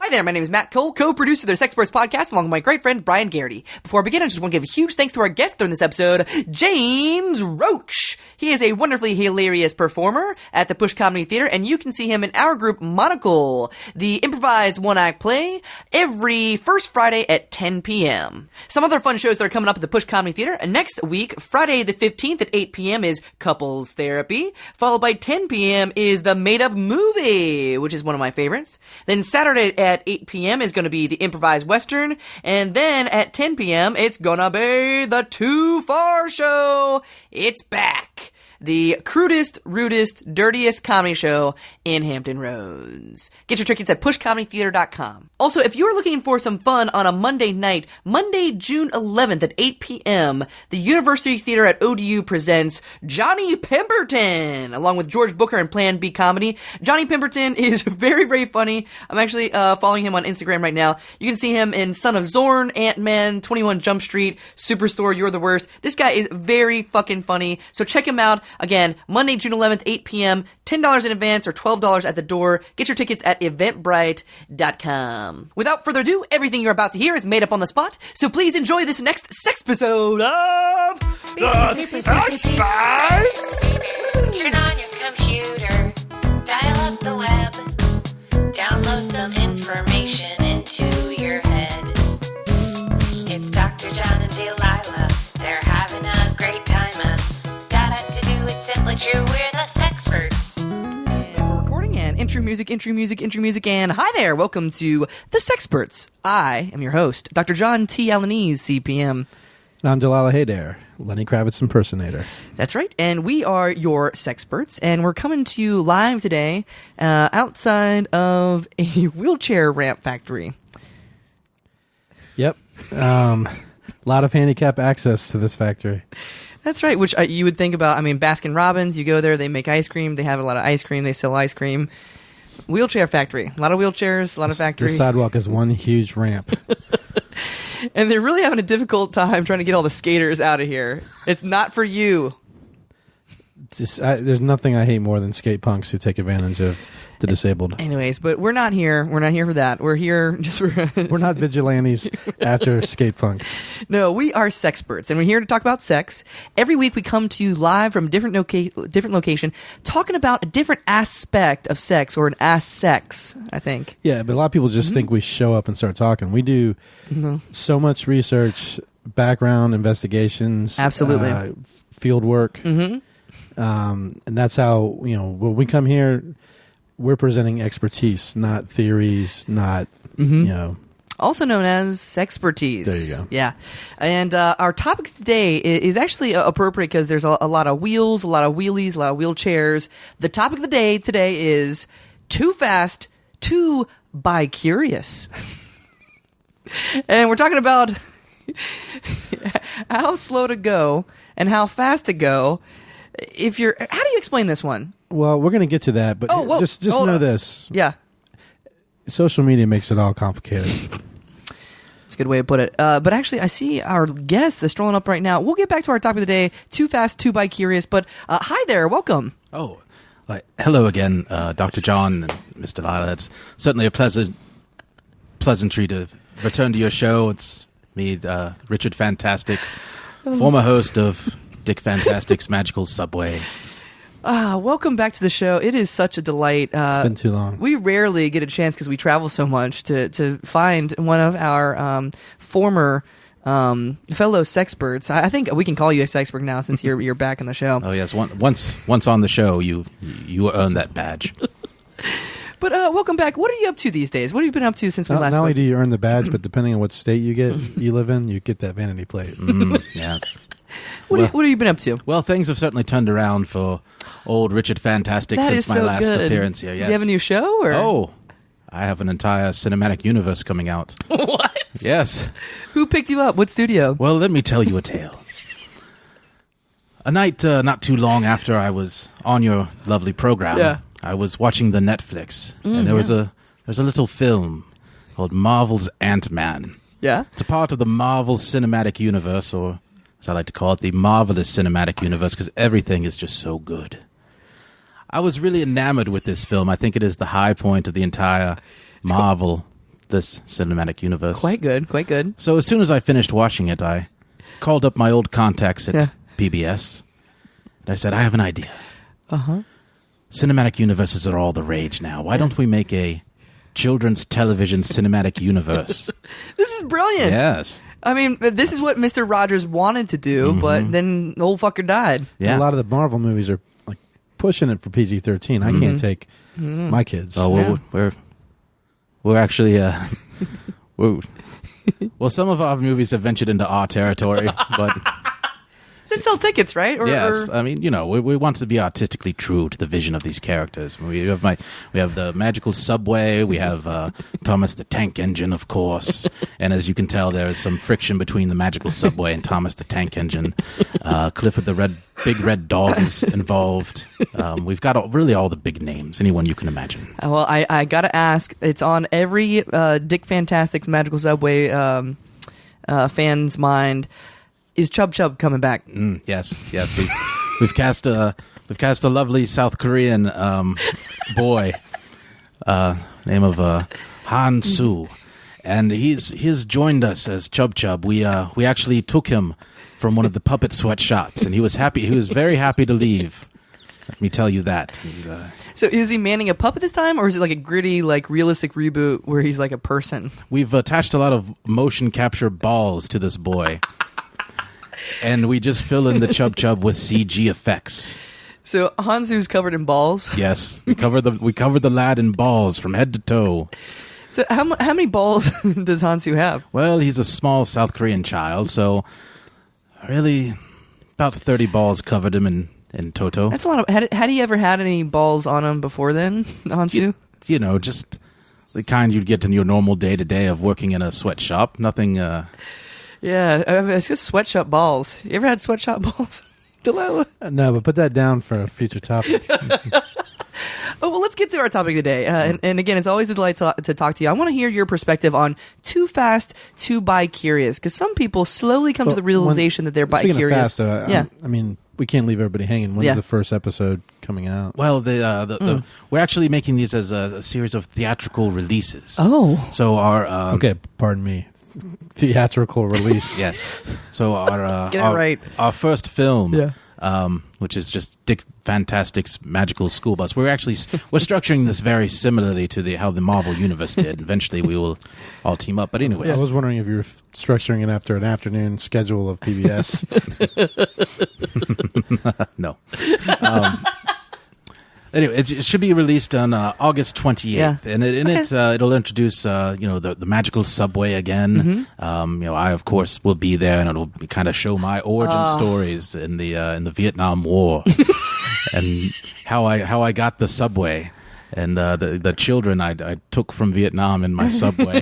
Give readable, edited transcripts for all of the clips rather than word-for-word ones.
Hi there, my name is Matt Cole, co-producer of the Sexperts podcast, along with my great friend Brian Garrity. Before I begin, I just want to give a huge thanks to our guest during this episode, James Roach. He is a wonderfully hilarious performer at the Push Comedy Theater, and you can see him in our group Monocle, the improvised one-act play, every first Friday at 10 p.m. Some other fun shows that are coming up at the Push Comedy Theater, and next week, Friday the 15th at 8 p.m. is Couples Therapy, followed by 10 p.m. is the Made Up Movie, which is one of my favorites. Then Saturday at 8 p.m. is going to be the Improvised Western, and then at 10 p.m. it's gonna be the Too Far Show. It's back. The crudest, rudest, dirtiest comedy show in Hampton Roads. Get your tickets at pushcomedytheater.com. Also, if you're looking for some fun on a Monday night, Monday, June 11th at 8 p.m., the University Theater at ODU presents Johnny Pemberton, along with George Booker and Plan B Comedy. Johnny Pemberton is very, very funny. I'm actually following him on Instagram right now. You can see him in Son of Zorn, Ant-Man, 21 Jump Street, Superstore, You're the Worst. This guy is very fucking funny, so check him out. Again, Monday, June 11th, 8 p.m., $10 in advance or $12 at the door. Get your tickets at eventbrite.com. Without further ado, everything you're about to hear is made up on the spot, so please enjoy this next sex episode of The Sexperts! Turn on your computer, dial up the web, download some information into your head. It's Dr. John and Delilah, they're having a great time. It's simply true, we're the Sexperts. And we're recording, and intro music, and hi there, welcome to the Sexperts. I am your host, Dr. John T. Alaniz, CPM. And I'm Delilah. Hey there, Lenny Kravitz impersonator. That's right, and we are your Sexperts, and we're coming to you live today outside of a wheelchair ramp factory. Yep, a lot of handicap access to this factory. That's right, which you would think about. I mean, Baskin Robbins, you go there, they make ice cream, they have a lot of ice cream, they sell ice cream. Wheelchair factory, a lot of wheelchairs, a lot of factory. The sidewalk is one huge ramp. And they're really having a difficult time trying to get all the skaters out of here. It's not for you. There's nothing I hate more than skate punks who take advantage of the disabled. Anyways, but we're not here. We're not here for that. We're here just for... We're not vigilantes after skate punks. No, we are Sexperts, and we're here to talk about sex. Every week we come to you live from a different location, talking about a different aspect of sex, or an ass-sex, I think. Yeah, but a lot of people just think we show up and start talking. We do so much research, background investigations. Absolutely. Field work. Mm-hmm. And that's how, when we come here, we're presenting expertise, not theories, not, Also known as Sexpertise. There you go. Yeah. And our topic today is actually appropriate because there's a lot of wheels, a lot of wheelies, a lot of wheelchairs. The topic of the day today is too fast, too bi-curious. And we're talking about how slow to go and how fast to go. How do you explain this one? Well, we're going to get to that, but just know this. Yeah. Social media makes it all complicated. That's a good way to put it. But actually, I see our guest is strolling up right now. We'll get back to our topic of the day, too fast, too bi-curious. But hi there, welcome. Oh, hello again, Dr. John and Miss Delilah. It's certainly a pleasantry to return to your show. It's me, Richard Fantastic, former host of Dick Fantastic's Magical Subway. Welcome back to the show. It is such a delight. It's been too long. We rarely get a chance because we travel so much to find one of our former fellow Sexperts. I think we can call you a Sexpert now since you're back in the show. Oh yes, once on the show, you earn that badge. But welcome back. What are you up to these days? What have you been up to since we last? Not only do you earn the badge, but depending on what state you live in, you get that vanity plate. Yes. What have you been up to? Well, things have certainly turned around for old Richard Fantastic since my last appearance here. Yes. Do you have a new show? Or? Oh, I have an entire cinematic universe coming out. What? Yes. Who picked you up? What studio? Well, let me tell you a tale. A night not too long after I was on your lovely program, I was watching the Netflix, and there was a little film called Marvel's Ant-Man. Yeah? It's a part of the Marvel Cinematic Universe, or as I like to call it, the Marvelous Cinematic Universe, because everything is just so good. I was really enamored with this film. I think it is the high point of the entire Marvel this cinematic universe. Quite good, quite good. So as soon as I finished watching it, I called up my old contacts at PBS, and I said, I have an idea. Cinematic universes are all the rage now. Why don't we make a children's television cinematic universe? This is brilliant. Yes. I mean, this is what Mr. Rogers wanted to do, but then the old fucker died. Yeah. A lot of the Marvel movies are like pushing it for PG-13. I can't take my kids. Oh, we're actually well, some of our movies have ventured into our territory, but They sell tickets, right? yes, I mean, we want to be artistically true to the vision of these characters. We have the magical subway. We have Thomas the Tank Engine, of course, and as you can tell, there is some friction between the magical subway and Thomas the Tank Engine. Clifford the Big Red Dog is involved. We've got really all the big names, anyone you can imagine. Well, I gotta ask. It's on every Dick Fantastic's Magical Subway fan's mind. Is Chub Chub coming back? Yes. We've cast a lovely South Korean boy, name of Han Soo, and he's joined us as Chub Chub. We actually took him from one of the puppet sweatshops, and he was happy. He was very happy to leave. Let me tell you that. And, So is he manning a puppet this time, or is it like a gritty, like realistic reboot where he's like a person? we've attached a lot of motion capture balls to this boy. And we just fill in the Chub Chub with CG effects. So Hansu's covered in balls. Yes, we cover the lad in balls from head to toe. So how many balls does Hansu have? Well, he's a small South Korean child, so really about 30 balls covered him in toto. That's a lot of. Had he ever had any balls on him before then, Hansu? Just the kind you'd get in your normal day-to-day of working in a sweatshop. Nothing... Yeah, I mean, it's just sweatshop balls. You ever had sweatshop balls, Delilah? No, but put that down for a future topic. Oh, well, let's get to our topic today. And again, it's always a delight to talk to you. I want to hear your perspective on too fast, too bi-curious, because some people slowly come to the realization that they're bi-curious. Speaking of fast, though, yeah. I mean, we can't leave everybody hanging. When's the first episode coming out? Well, we're actually making these as a series of theatrical releases. Oh. So our... Okay, pardon me. Theatrical release. Yes. So our Get it right. Our first film, Yeah. which is just Dick Fantastic's Magical School Bus. We're structuring this very similarly to how the Marvel Universe did. Eventually, we will all team up. But anyways, I was wondering if you were structuring it after an afternoon schedule of PBS. no. Anyway, it should be released on August 28th, and it'll introduce the magical subway again. I of course will be there, and it'll kind of show my origin stories in the Vietnam War, and how I got the subway, and the children I took from Vietnam in my subway,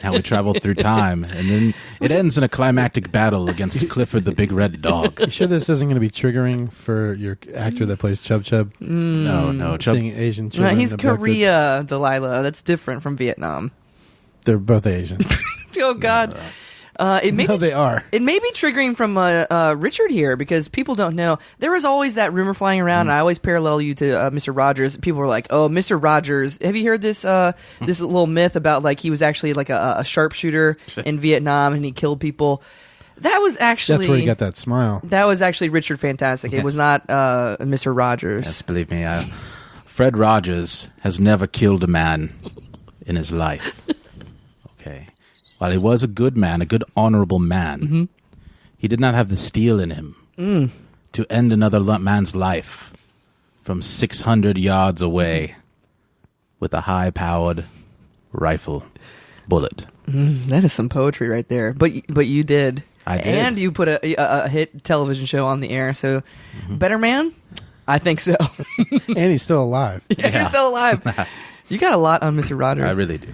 how we traveled through time, and then it ends in a climactic battle against Clifford the Big Red Dog. You sure this isn't going to be triggering for your actor that plays Chub Chub? No, Chub. Seeing Asian No, children he's abducted? Korea, Delilah. That's different from Vietnam. They're both Asian. Oh, God. It may No, be, they are. It may be triggering from Richard here because people don't know. There was always that rumor flying around, and I always parallel you to Mr. Rogers. People were like, "Oh, Mr. Rogers, have you heard this this little myth about like he was actually like a sharpshooter in Vietnam and he killed people?" That was actually That's where you got that smile. That was actually Richard Fantastic. It was not Mr. Rogers. Yes, believe me, Fred Rogers has never killed a man in his life. Okay. While he was a good man, a good, honorable man, he did not have the steel in him to end another man's life from 600 yards away with a high-powered rifle bullet. That is some poetry right there. But you did. I did. And you put a hit television show on the air. So, better man? I think so. And he's still alive. Yeah, you're still alive. You got a lot on Mr. Rogers. I really do.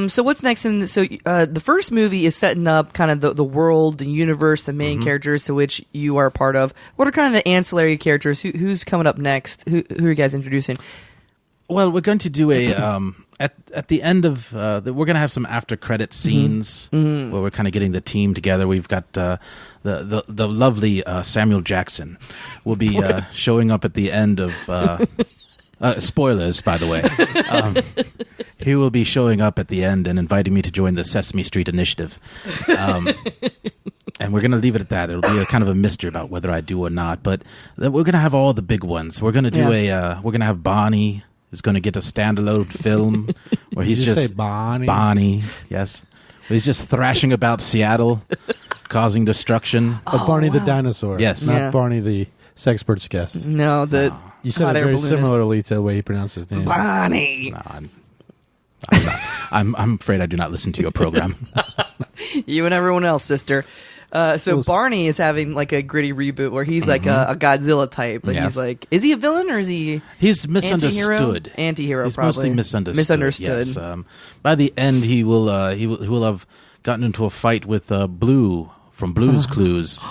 So what's next? The first movie is setting up kind of the world, the universe, the main characters to which you are a part of. What are kind of the ancillary characters? Who's coming up next? Who are you guys introducing? Well, we're going to do a at the end of we're going to have some after credit scenes where we're kind of getting the team together. We've got the lovely Samuel Jackson will be showing up at the end of Spoilers, by the way. He will be showing up at the end and inviting me to join the Sesame Street Initiative. And we're going to leave it at that. It'll be a kind of a mystery about whether I do or not. But we're going to have all the big ones. We're going to do we're going to have Bonnie is going to get a standalone film where he's Did you just say Bonnie? Bonnie, yes. Where he's just thrashing about Seattle, causing destruction. But Barney the dinosaur. Yes. Not Barney the Sexperts guest. No, the You said hot it air very balloonist. similarly to the way he pronounced his name. Bonnie. No, I'm afraid I do not listen to your program. You and everyone else, sister. So Barney is having like a gritty reboot where he's like a Godzilla type, but he's like, is he a villain or is he? He's misunderstood. Anti-hero, He's probably mostly misunderstood. Misunderstood. Yes. By the end, he will have gotten into a fight with Blue from Blue's Clues,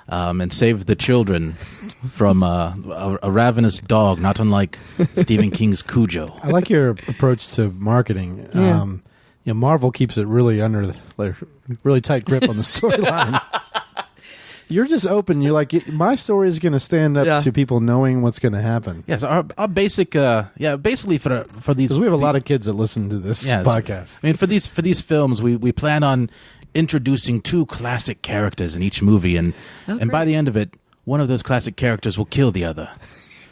and saved the children from a ravenous dog, not unlike Stephen King's Cujo. I like your approach to marketing. Marvel keeps it really really tight grip on the storyline. You're just open. You're like, my story is going to stand up to people knowing what's going to happen. Yes, our basic, basically for these, because we have a lot of kids that listen to this podcast. I mean, for these films, we plan on introducing 2 classic characters in each movie, and by the end of it, one of those classic characters will kill the other.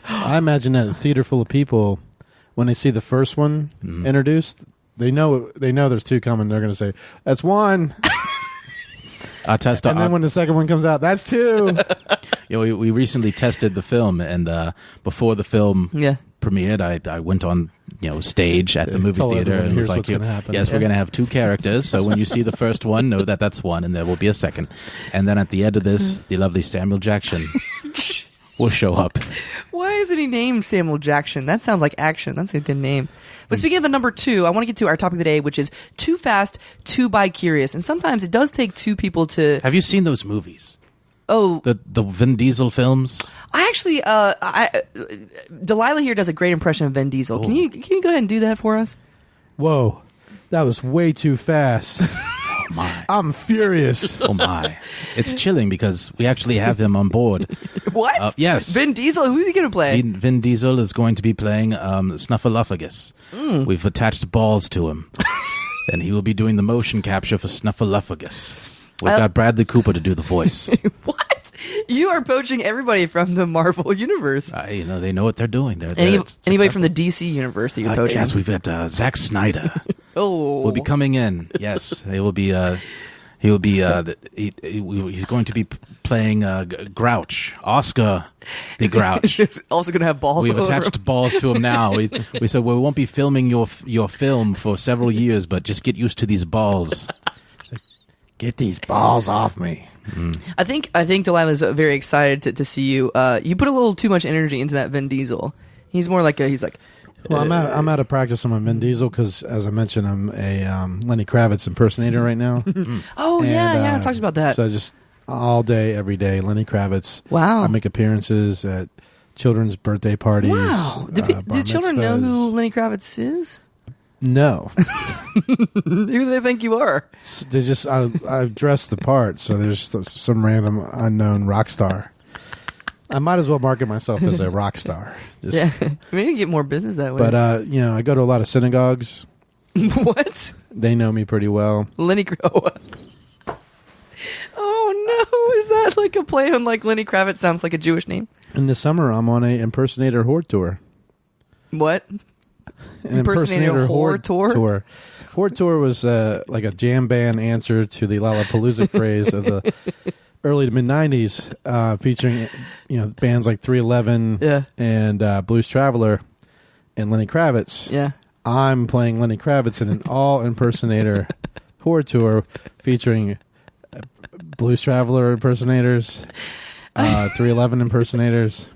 I imagine that a theater full of people, when they see the first one introduced, they know there's 2 coming. They're going to say, "That's one." Then when the second one comes out, that's 2. We recently tested the film, and before the film premiered, I went on stage at the movie theater and was like, "Yes, we're going to have 2 characters. So when you see the first one, know that that's one, and there will be a second. And then at the end of this, the lovely Samuel Jackson will show up." Why isn't he named Samuel Jackson? That sounds like action. That's a good name. But speaking of the number 2, I want to get to our topic of the day, which is too fast, too bi-curious. And sometimes it does take 2 people to... Have you seen those movies? Oh. The Vin Diesel films? I actually... Delilah here does a great impression of Vin Diesel. Oh. Can you go ahead and do that for us? Whoa. That was way too fast. Oh, my. I'm furious. Oh, my. It's chilling because we actually have him on board. What? Yes. Vin Diesel? Who's he going to play? Vin Diesel is going to be playing Snuffleupagus. We've attached balls to him. And he will be doing the motion capture for Snuffleupagus. We've got Bradley Cooper to do the voice. What? You are poaching everybody from the Marvel universe. They know what they're doing. Anybody from the DC universe that you're poaching? Yes, we've got Zack Snyder. Will be coming in. Yes, they will be. He will be. He's going to be playing Grouch, Oscar the Grouch. He's also going to have balls. We've attached balls to him now. We said we won't be filming your film for several years, but just get used to these balls. Get these balls off me. I think Delilah's very excited to see you. You put a little too much energy into that Vin Diesel. He's more like Well, I'm out of practice on my Vin Diesel because, as I mentioned, I'm a Lenny Kravitz impersonator right now. Oh, I talked about that. So just all day, every day, Lenny Kravitz. Wow. I make appearances at children's birthday parties. Wow. Do children know who Lenny Kravitz is? No. Who do they think you are? They just I dressed the part, so there's some random unknown rock star. I might as well market myself as a rock star. Maybe get more business that way. But I go to a lot of synagogues. What? They know me pretty well. Lenny Kravitz. Oh no! Is that like a play on like Lenny Kravitz sounds like a Jewish name? In the summer, I'm on a impersonator horde tour. What? An impersonator horde tour. Horde tour was like a jam band answer to the Lollapalooza craze of the early to mid '90s, featuring bands like 311 and Blues Traveler and Lenny Kravitz. Yeah, I'm playing Lenny Kravitz in an all impersonator horde tour featuring Blues Traveler impersonators, 311 impersonators.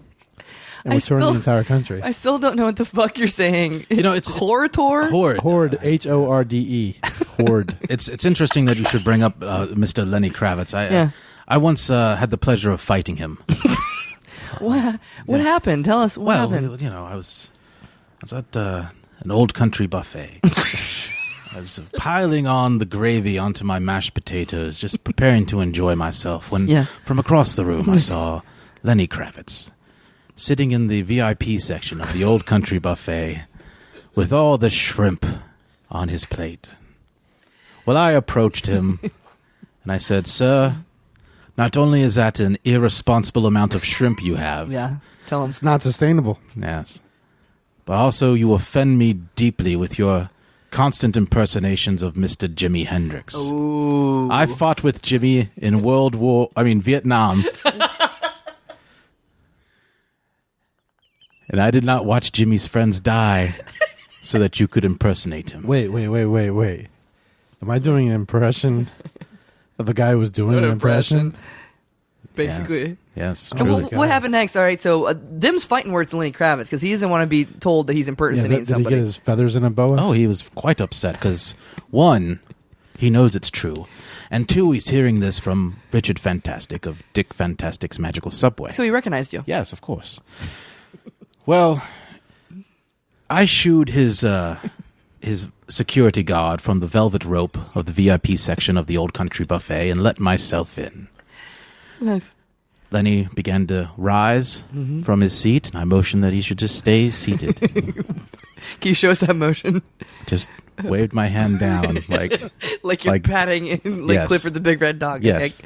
And we're touring the entire country. I still don't know what the fuck you're saying. It's horror tour? Horde. Horde. Horde. It's interesting that you should bring up Mr. Lenny Kravitz. I once had the pleasure of fighting him. What happened? Tell us what happened. I was at an old country buffet. I was piling on the gravy onto my mashed potatoes, just preparing to enjoy myself when from across the room I saw Lenny Kravitz. sitting in the VIP section of the Old Country Buffet with all the shrimp on his plate. Well, I approached him and I said, "Sir, not only is that an irresponsible amount of shrimp you have." Yeah, tell him. It's not sustainable. Yes. But also you offend me deeply with your constant impersonations of Mr. Jimi Hendrix. Ooh. I fought with Jimmy in Vietnam. And I did not watch Jimmy's friends die so that you could impersonate him. Wait. Am I doing an impression of the guy who was doing an impression? Basically. Yes, And truly. what happened next? All right, so them's fighting words to Lenny Kravitz because he doesn't want to be told that he's impersonating Did somebody. he get his feathers in a boa? Oh, he was quite upset because, one, he knows it's true, and two, he's hearing this from Richard Fantastic of Dick Fantastic's Magical Subway. So he recognized you. Yes, of course. Well, I shooed his security guard from the velvet rope of the VIP section of the Old Country Buffet and let myself in. Nice. Lenny began to rise from his seat, and I motioned that he should just stay seated. Can you show us that motion? Just waved my hand down like you're patting in like Yes. Clifford the Big Red Dog. Yes.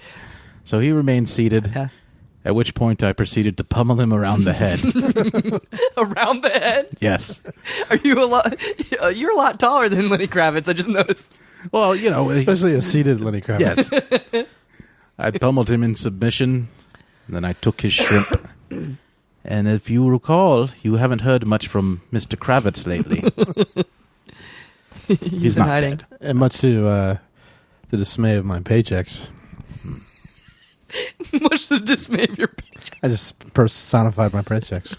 So he remained seated, Yeah. at which point I proceeded to pummel him around the head. Around the head? Yes. Are you a lot? You're a lot taller than Lenny Kravitz. I just noticed. Well, you know. Especially a seated Lenny Kravitz. Yes. I pummeled him in submission, and then I took his shrimp. And if you recall, you haven't heard much from Mr. Kravitz lately. He's been not hiding. dead. And much to the dismay of my paychecks. Much to the dismay of your picture. I just personified my paychecks.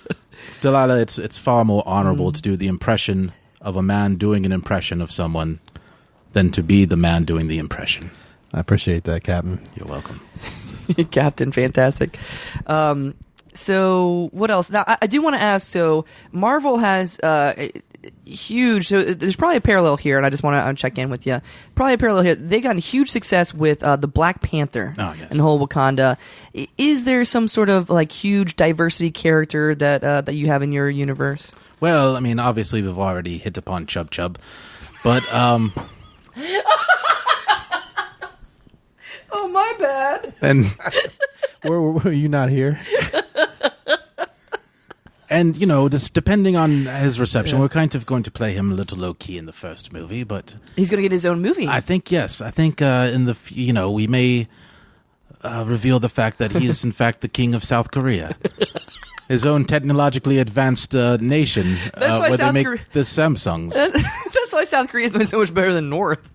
Delilah, it's far more honorable to do the impression of a man doing an impression of someone than to be the man doing the impression. I appreciate that, Captain. You're welcome. Captain, fantastic. So what else? Now, I do want to ask. So Marvel has huge. So there's probably a parallel here, and I just want to check in with you. Probably a parallel here. They've gotten huge success with the Black Panther and the whole Wakanda. Is there some sort of like huge diversity character that you have in your universe? Well, I mean, obviously we've already hit upon Chub Chub, but Oh, my bad. and Were you not here? and you know, just depending on his reception, we're kind of going to play him a little low key in the first movie, but He's going to get his own movie. I think yes. I think in the we may reveal the fact that he is in fact the king of South Korea, his own technologically advanced nation, That's why where South they make Korea- the Samsungs. That's why South Korea is doing so much better than North.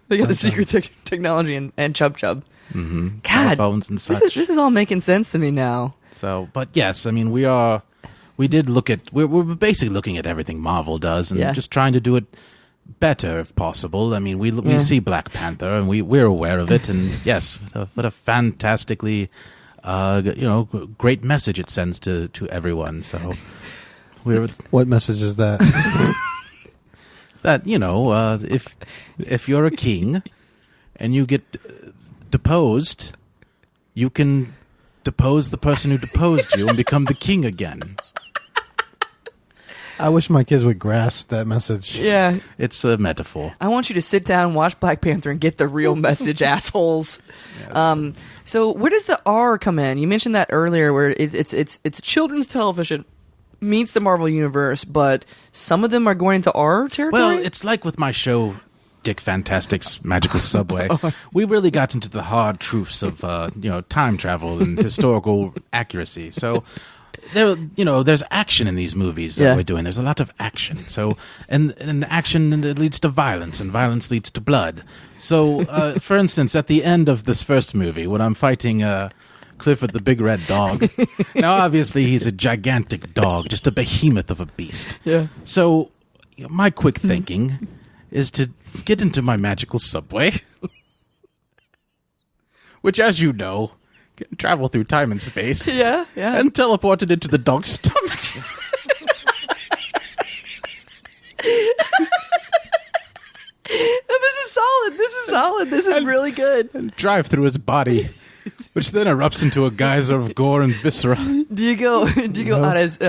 They got the secret technology and Chub Chub. Mm-hmm. God, phones and such. this is all making sense to me now. So, but yes, I mean, we're basically looking at everything Marvel does and just trying to do it better if possible. I mean, we see Black Panther and we're aware of it, and yes, what a fantastically, great message it sends to everyone. So, What message is that? that if you're a king and you get deposed, you can depose the person who deposed you and become the king again. I wish my kids would grasp that message. Yeah. It's a metaphor. I want you to sit down, watch Black Panther, and get the real message, assholes. Yes. So where does the R come in? You mentioned that earlier, where it's children's television meets the Marvel Universe, but some of them are going into R territory? Well, it's like with my show, Dick Fantastic's Magical Subway. We really got into the hard truths of time travel and historical accuracy. So there's action in these movies that we're doing. There's a lot of action. So and action it leads to violence, and violence leads to blood. So for instance, at the end of this first movie, when I'm fighting Clifford the Big Red Dog. Now, obviously, he's a gigantic dog, just a behemoth of a beast. Yeah. So my quick thinking is to get into my magical subway, which, as you know, can travel through time and space. Yeah. And teleport it into the dog's stomach. This is solid. This is really good. And drive through his body which then erupts into a geyser of gore and viscera. Do you go out his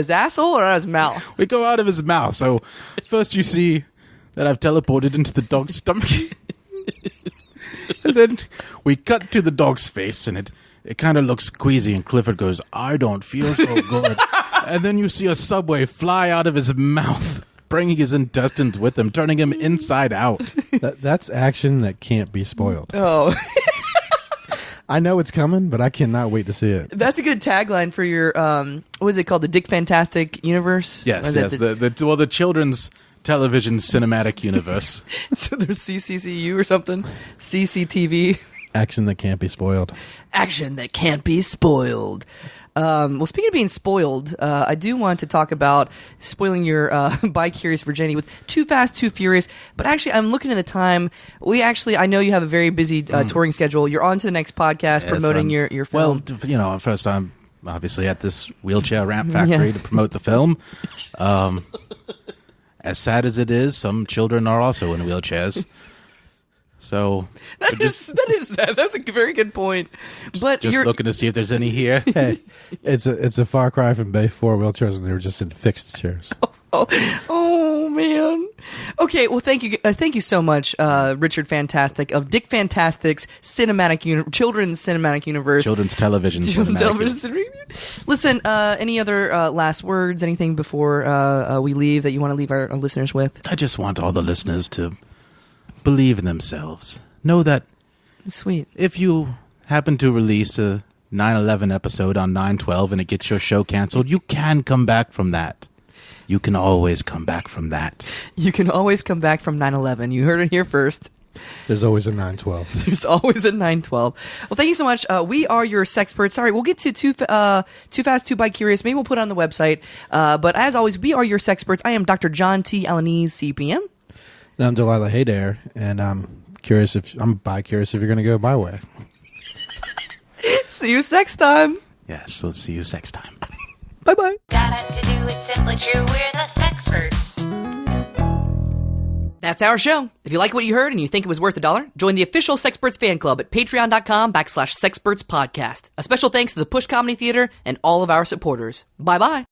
asshole or out his mouth? We go out of his mouth. So first you see that I've teleported into the dog's stomach. And then we cut to the dog's face, and it kind of looks queasy, and Clifford goes, "I don't feel so good." And then you see a subway fly out of his mouth, bringing his intestines with him, turning him inside out. That's action that can't be spoiled. Oh. I know it's coming, but I cannot wait to see it. That's a good tagline for your, what is it called? The Dick Fantastic Universe? Yes. The children's television cinematic universe. So there's CCCU or something? CCTV? Action that can't be spoiled. Action that can't be spoiled. Well, speaking of being spoiled, I do want to talk about spoiling your bi-curious virginity with Too Fast, Too Furious. But actually, I'm looking at the time. I know you have a very busy touring schedule. You're on to the next podcast promoting your film. Well, first I'm obviously at this wheelchair ramp factory to promote the film. As sad as it is, some children are also in wheelchairs. So that is sad. That's a very good point. But you're looking to see if there's any here. Hey, it's a far cry from Bay 4 wheelchairs when they were just in fixed chairs. Oh man. Okay, well thank you so much, Richard Fantastic of Dick Fantastic's children's cinematic universe. Children's television cinematic. Listen, any other last words, anything before we leave that you want to leave our listeners with? I just want all the listeners to believe in themselves. Know that sweet. If you happen to release a 9/11 episode on 9/12 and it gets your show canceled, you can come back from that. You can always come back from that. You can always come back from 9/11. You heard it here first. There's always a 9/12. There's always a 9/12. Well, thank you so much. We are your Sexperts. Sorry, we'll get to Too Fast, Too Bi-Curious. Maybe we'll put it on the website. But as always, we are your Sexperts. I am Dr. John T. Alanese, CPM. And I'm Delilah Haydair, and I'm bi-curious if you're going to go my way. See you sex time. Yes, we'll see you sex time. Bye-bye. Gotta to do it simply true, we're the Sexperts. That's our show. If you like what you heard and you think it was worth $1, join the official Sexperts fan club at patreon.com/Sexperts podcast. A special thanks to the Push Comedy Theater and all of our supporters. Bye-bye.